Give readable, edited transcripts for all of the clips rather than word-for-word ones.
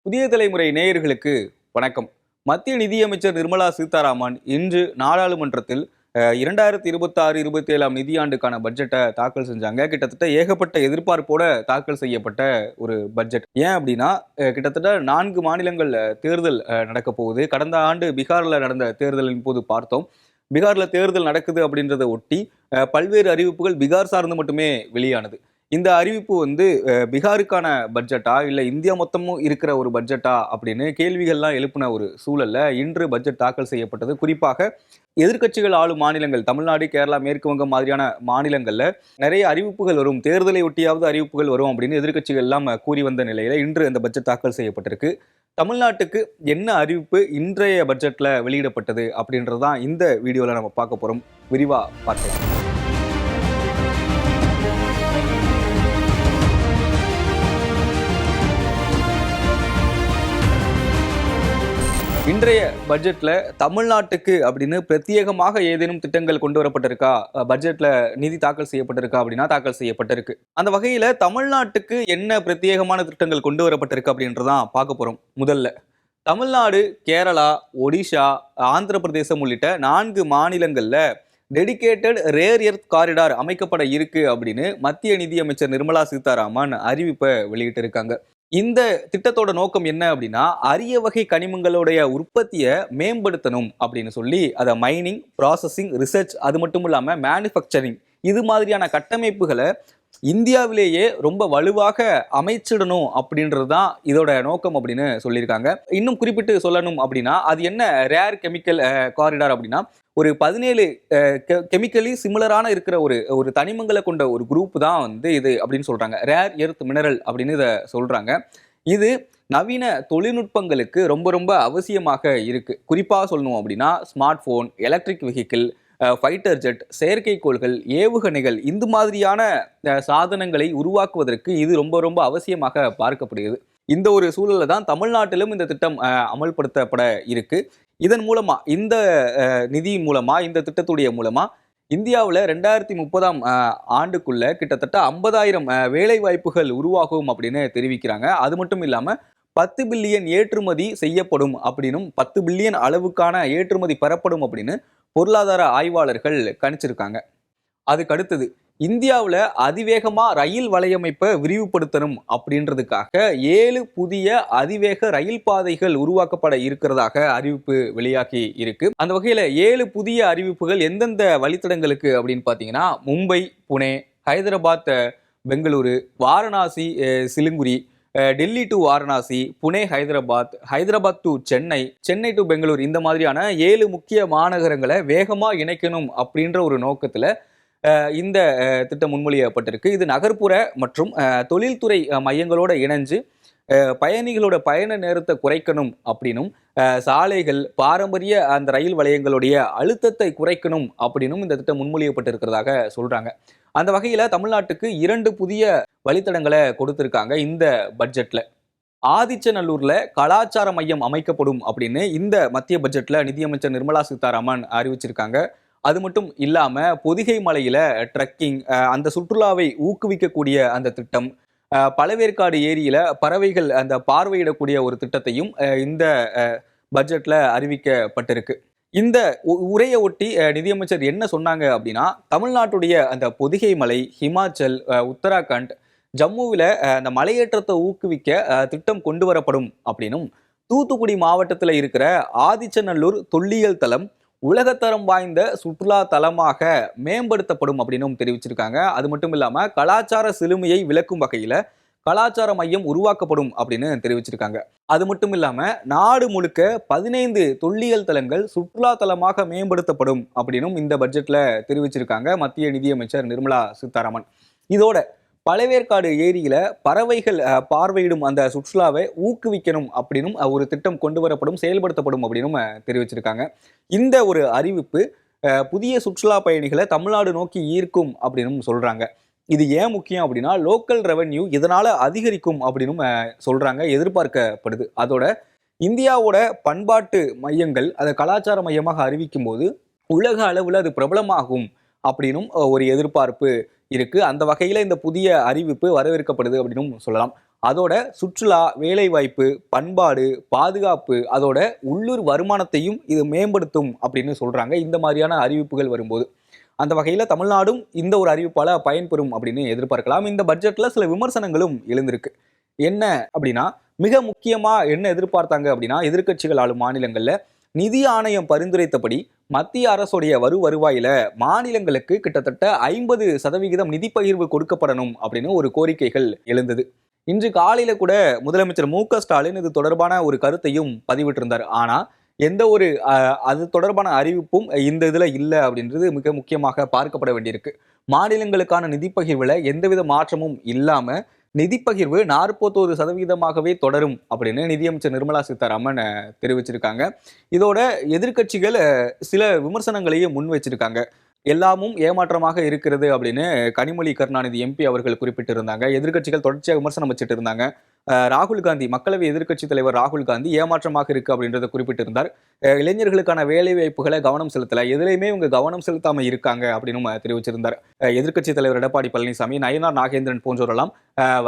புதிய தலைமுறை நேயர்களுக்கு வணக்கம். மத்திய நிதியமைச்சர் நிர்மலா சீதாராமன் இன்று நாடாளுமன்றத்தில் 2026-27 நிதியாண்டுக்கான பட்ஜெட்டை தாக்கல் செஞ்சாங்க. கிட்டத்தட்ட ஏகப்பட்ட எதிர்பார்ப்போட தாக்கல் செய்யப்பட்ட ஒரு பட்ஜெட். ஏன் அப்படின்னா கிட்டத்தட்ட 4 மாநிலங்கள் தேர்தல் நடக்க போகுது. கடந்த ஆண்டு பீகார்ல நடந்த தேர்தலின் போது பார்த்தோம். பீகார்ல தேர்தல் நடக்குது அப்படின்றத ஒட்டி பல்வேறு அறிவிப்புகள் பீகார் சார்ந்து மட்டுமே வெளியானது. இந்த அறிவிப்பு பீகாருக்கான பட்ஜெட்டா இல்ல இந்தியா மொத்தமும் இருக்கிற ஒரு பட்ஜெட்டா அப்படின்னு கேள்விகள்லாம் எழுப்பின ஒரு சூழல்ல இன்று பட்ஜெட் தாக்கல் செய்யப்பட்டது. குறிப்பாக எதிர்க்கட்சிகள் ஆளும் மாநிலங்கள் தமிழ்நாடு, கேரளா, மேற்கு வங்கம் மாதிரியான மாநிலங்கள்ல நிறைய அறிவிப்புகள் வரும், தேர்தலை ஒட்டியாவது அறிவிப்புகள் வரும் அப்படின்னு எதிர்க்கட்சிகள் எல்லாம் கூறி வந்த நிலையில இன்று அந்த பட்ஜெட் தாக்கல் செய்யப்பட்டிருக்கு. தமிழ்நாட்டுக்கு என்ன அறிவிப்பு இன்றைய பட்ஜெட்ல வெளியிடப்பட்டது அப்படின்றதான் இந்த வீடியோல நம்ம பார்க்க போறோம். விரிவா பார்க்கலாம். இன்றைய பட்ஜெட்ல தமிழ்நாட்டுக்கு அப்படின்னு பிரத்யேகமாக ஏதேனும் திட்டங்கள் கொண்டு வரப்பட்டிருக்கா, பட்ஜெட்ல நிதி தாக்கல் செய்யப்பட்டிருக்கா அப்படின்னா தாக்கல் செய்யப்பட்டிருக்கு. அந்த வகையில தமிழ்நாட்டுக்கு என்ன பிரத்யேகமான திட்டங்கள் கொண்டு வரப்பட்டிருக்கு அப்படின்றதான் பார்க்க போறோம். முதல்ல தமிழ்நாடு, கேரளா, ஒடிஷா, ஆந்திர பிரதேசம் உள்ளிட்ட 4 மாநிலங்கள்ல டெடிகேட்டட் ரேர் எர்த் காரிடார் அமைக்கப்பட இருக்கு அப்படின்னு மத்திய நிதியமைச்சர் நிர்மலா சீதாராமன் அறிவிப்பை வெளியிட்டிருக்காங்க. இந்த திட்டத்தோட நோக்கம் என்ன அப்படின்னா, அரிய வகை கனிமங்களுடைய உற்பத்தியை மேம்படுத்தணும் அப்படின்னு சொல்லி அதை மைனிங், ப்ராசஸிங், ரிசர்ச், அது மட்டும் இல்லாமல் மேனுஃபேக்சரிங் இது மாதிரியான கட்டமைப்புகளை இந்தியாவிலேயே ரொம்ப வலுவாக அமைச்சிடணும் அப்படின்றது தான் இதோட நோக்கம் அப்படின்னு சொல்லியிருக்காங்க. இன்னும் குறிப்பிட்டு சொல்லணும் அப்படின்னா அது என்ன ரேர் கெமிக்கல் காரிடார் அப்படின்னா, ஒரு 17 கெமிக்கலி சிமிலரான இருக்கிற ஒரு தனிமங்களை கொண்ட ஒரு குரூப் தான் இது அப்படின்னு சொல்றாங்க. ரேர் எர்த் மினரல் அப்படின்னு இதை சொல்றாங்க. இது நவீன தொழில்நுட்பங்களுக்கு ரொம்ப ரொம்ப அவசியமாக இருக்கு. குறிப்பாக சொல்லணும் அப்படின்னா smart phone, electric vehicle, fighter jet, செயற்கைக்கோள்கள், ஏவுகணைகள் இந்த மாதிரியான சாதனங்களை உருவாக்குவதற்கு இது ரொம்ப ரொம்ப அவசியமாக பார்க்கப்படுகிறது. இந்த ஒரு சூழல்ல தான் தமிழ்நாட்டிலும் இந்த திட்டம் அமல்படுத்தப்பட இருக்கு. இதன் மூலமா இந்த நிதியின் மூலமா இந்த திட்டத்துடைய மூலமா இந்தியாவில் 2030 ஆண்டுக்குள்ள கிட்டத்தட்ட 50,000 வேலை வாய்ப்புகள் உருவாகும் அப்படின்னு தெரிவிக்கிறாங்க. அது மட்டும் இல்லாம 10 பில்லியன் ஏற்றுமதி செய்யப்படும் அப்படின்னும் 10 பில்லியன் அளவுக்கான ஏற்றுமதி பெறப்படும் அப்படின்னு பொருளாதார ஆய்வாளர்கள் கணிச்சிருக்காங்க. அதுக்கு அடுத்தது இந்தியாவில் அதிவேகமா ரயில் வலையமைப்பை விரிவுபடுத்தணும் அப்படின்றதுக்காக 7 புதிய அதிவேக ரயில் பாதைகள் உருவாக்கப்பட இருக்கிறதாக அறிவிப்பு வெளியாகி இருக்கு. அந்த வகையில 7 புதிய அறிவிப்புகள் எந்தெந்த வழித்தடங்களுக்கு அப்படின்னு பார்த்தீங்கன்னா, Mumbai, Pune, Hyderabad, Bengaluru, Varanasi, Siliguri, Delhi to Varanasi, Pune Hyderabad, Hyderabad to Chennai, Chennai to Bangalore இந்த மாதிரியான 7 முக்கிய மாநகரங்களை வேகமாக இணைக்கணும் அப்படின்ற ஒரு நோக்கத்தில் இந்த திட்டம் முன்மொழியப்பட்டிருக்கு. இது நகர்ப்புற மற்றும் தொழில்துறை மையங்களோட இணைஞ்சு பயணிகளோட பயண நேரத்தை குறைக்கணும் அப்படின்னும், சாலைகள், பாரம்பரிய அந்த ரயில் வளையங்களுடைய அழுத்தத்தை குறைக்கணும் அப்படின்னும் இந்த திட்டம் முன்மொழியப்பட்டிருக்கிறதாக சொல்றாங்க. அந்த வகையில தமிழ்நாட்டுக்கு 2 புதிய வழித்தடங்களை கொடுத்திருக்காங்க இந்த பட்ஜெட்ல. ஆதிச்சநல்லூர்ல கலாச்சார மையம் அமைக்கப்படும் அப்படின்னு இந்த மத்திய பட்ஜெட்ல நிதியமைச்சர் நிர்மலா சீதாராமன் அறிவிச்சிருக்காங்க. அது மட்டும் இல்லாம பொதிகை மலையில ட்ரக்கிங், அந்த சுற்றுலாவை ஊக்குவிக்கக்கூடிய அந்த திட்டம், பழவேற்காடு ஏரியில பறவைகள் அந்த பார்வையிடக்கூடிய ஒரு திட்டத்தையும் இந்த பட்ஜெட்ல அறிவிக்கப்பட்டிருக்கு. இந்த உரையை ஒட்டி நிதியமைச்சர் என்ன சொன்னாங்க அப்படின்னா, தமிழ்நாட்டுடைய அந்த பொதிகை மலை, ஹிமாச்சல், உத்தராகண்ட், ஜம்முவில் அந்த மலையேற்றத்தை ஊக்குவிக்க திட்டம் கொண்டு வரப்படும் அப்படின்னும், தூத்துக்குடி மாவட்டத்தில் இருக்கிற ஆதிச்சநல்லூர் தொல்லியல் தலம் உலகத்தரம் வாய்ந்த சுற்றுலா தலமாக மேம்படுத்தப்படும் அப்படின்னும் தெரிவிச்சிருக்காங்க. அது மட்டும் இல்லாம கலாச்சார செழுமையை விளக்கும் வகையில கலாச்சார மையம் உருவாக்கப்படும் அப்படின்னு தெரிவிச்சிருக்காங்க. அது மட்டும் இல்லாம நாடு முழுக்க 15 தொல்லியல் தலங்கள் சுற்றுலா தலமாக மேம்படுத்தப்படும் அப்படின்னும் இந்த பட்ஜெட்ல தெரிவிச்சிருக்காங்க மத்திய நிதியமைச்சர் நிர்மலா சீதாராமன். இதோட பழவேற்காடு ஏரியில பறவைகள் பார்வையிடும் அந்த சுற்றுலாவை ஊக்குவிக்கணும் அப்படின்னும் ஒரு திட்டம் கொண்டு வரப்படும், செயல்படுத்தப்படும் அப்படின்னும் தெரிவிச்சிருக்காங்க. இந்த ஒரு அறிவிப்பு புதிய சுற்றுலா பயணிகளை தமிழ்நாடு நோக்கி ஈர்க்கும் அப்படின்னு சொல்றாங்க. இது ஏன் முக்கியம் அப்படின்னா, லோக்கல் ரெவென்யூ இதனால அதிகரிக்கும் அப்படின்னு சொல்றாங்க, எதிர்பார்க்கப்படுது. அதோட இந்தியாவோட பண்பாட்டு மையங்கள் அதை கலாச்சார மையமாக அறிவிக்கும் போது உலக அளவில் அது பிரபலமாகும் அப்படின்னும் ஒரு எதிர்பார்ப்பு இருக்கு. அந்த வகையில இந்த புதிய அறிவிப்பு வரவேற்கப்படுது அப்படின்னு சொல்லலாம். அதோட சுற்றுலா, வேலைவாய்ப்பு, பண்பாடு, பாதுகாப்பு, அதோட உள்ளூர் வருமானத்தையும் இது மேம்படுத்தும் அப்படின்னு சொல்றாங்க இந்த மாதிரியான அறிவிப்புகள் வரும்போது. அந்த வகையில தமிழ்நாடும் இந்த ஒரு அறிவிப்பால பயன்பெறும் அப்படின்னு எதிர்பார்க்கலாம். இந்த பட்ஜெட்ல சில விமர்சனங்களும் எழுந்திருக்கு. என்ன அப்படின்னா, மிக முக்கியமா என்ன எதிர்பார்த்தாங்க அப்படின்னா, எதிர்க்கட்சிகள் ஆளும் மாநிலங்கள்ல நிதி ஆணையம் பரிந்துரைத்தபடி மத்திய அரசுடைய வருவாயில மாநிலங்களுக்கு கிட்டத்தட்ட 50% நிதி பகிர்வு கொடுக்கப்படணும் அப்படின்னு ஒரு கோரிக்கைகள் எழுந்தது. இன்று காலையில கூட முதலமைச்சர் மு.க. ஸ்டாலின் இது தொடர்பான ஒரு கருத்தையும் பதிவிட்டிருந்தார். ஆனா எந்த ஒரு அது தொடர்பான அறிவிப்பும் இந்த இதுல இல்ல அப்படின்றது மிக முக்கியமாக பார்க்கப்பட வேண்டியிருக்கு. மாநிலங்களுக்கான நிதி பகிர்வுல எந்தவித மாற்றமும் இல்லாம நிதி பகிர்வு 41% தொடரும் அப்படின்னு நிதியமைச்சர் நிர்மலா சீதாராமன் தெரிவிச்சிருக்காங்க. இதோட எதிர்க்கட்சிகள் சில விமர்சனங்களையும் முன் வச்சிருக்காங்க. எல்லாமும் ஏமாற்றமாக இருக்கிறது அப்படின்னு கனிமொழி கருணாநிதி எம்பி அவர்கள் குறிப்பிட்டிருந்தாங்க. எதிர்க்கட்சிகள் தொடர்ச்சியாக விமர்சனம் வச்சுட்டு இருந்தாங்க. ராகுல் காந்தி, மக்களவை எதிர்க்கட்சி தலைவர் ராகுல் காந்தி ஏமாற்றமாக இருக்கு அப்படின்றத குறிப்பிட்டிருந்தார். இளைஞர்களுக்கான வேலை வாய்ப்புகளை கவனம் செலுத்தல, எதுலையுமே இவங்க கவனம் செலுத்தாம இருக்காங்க அப்படின்னு தெரிவிச்சிருந்தார். எதிர்க்கட்சி தலைவர் எடப்பாடி பழனிசாமி, நயினார் நாகேந்திரன் போன்றவரெல்லாம்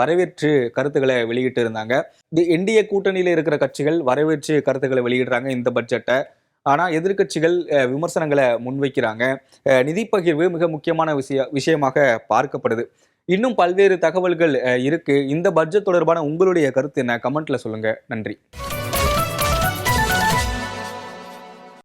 வரவேற்று கருத்துக்களை வெளியிட்டு இருந்தாங்க. என்டிஏ கூட்டணியில இருக்கிற கட்சிகள் வரவேற்று கருத்துக்களை வெளியிடுறாங்க இந்த பட்ஜெட்டை. ஆனா எதிர்க்கட்சிகள் விமர்சனங்களை முன்வைக்கிறாங்க. நிதி பகிர்வு மிக முக்கியமான விஷயமாக பார்க்கப்படுது. இன்னும் பல்வேறு தகவல்கள் இருக்கு. இந்த பட்ஜெட் தொடர்பான உங்களுடைய கருத்து என்ன? கமெண்ட்ல சொல்லுங்க. நன்றி.